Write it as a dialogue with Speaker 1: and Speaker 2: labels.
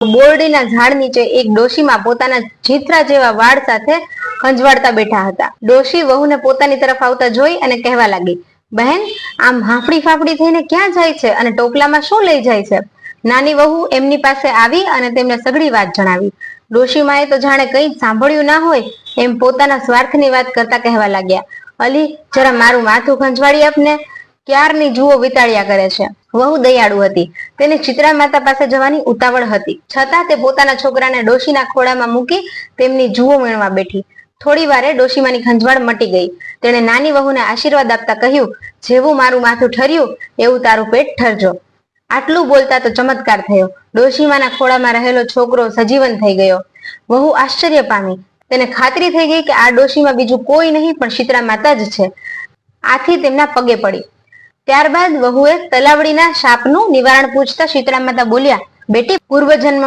Speaker 1: બોરડીના ઝાડ નીચે એક ડોશીમાં પોતાના જીથરા જેવા વાળ સાથે ખંજવાળતા બેઠા હતા. ડોશી વહુને પોતાની તરફ આવતા જોઈ અને કહેવા લાગી, બહેન, આમ હાંફડી ફાફડી થઈને ક્યાં જાય છે અને ટોપલામાં શું લઈ જાય છે? નાની વહુ એમની પાસે આવી અને તેમને સઘળી વાત જણાવી. ડોશીમાએ તો જાણે કંઈ સાંભળ્યું ના હોય એમ પોતાના સ્વાર્થની વાત કરતા કહેવા લાગ્યા, અલી, જરા મારું માથું ખંજવાળી આપને, ક્યારની જુઓ વિતાળ્યા કરે છે. વહુ દયાળુ હતી. તેને ચિત્રા માતા પાસે જવાની ઉતાવળ હતી, છતાં તે પોતાના છોકરાને ડોશીના ખોળામાં મૂકી તેમની જુઓ વીણવા બેઠી. થોડી વારે ડોશીમાની ખંજવાળ મટી ગઈ. તેણે નાની વહુને આશીર્વાદ આપતા કહ્યું, જેવું મારું માથું ઠર્યું એવું તારું પેટ ઠરજો. આટલું બોલતા તો ચમત્કાર થયો. ડોશીમાના ખોળામાં રહેલો છોકરો સજીવન થઈ ગયો. વહુ આશ્ચર્ય પામી. તેને ખાતરી થઈ ગઈ કે આ ડોશીમાં બીજું કોઈ નહીં પણ શીતળા માતા જ છે. આથી તેમના પગે પડી. ત્યારબાદ વહુએ તલાવડીના શાપનું નિવારણ પૂછતા શીતળા માતા બોલ્યા, બેટી, પૂર્વજન્મ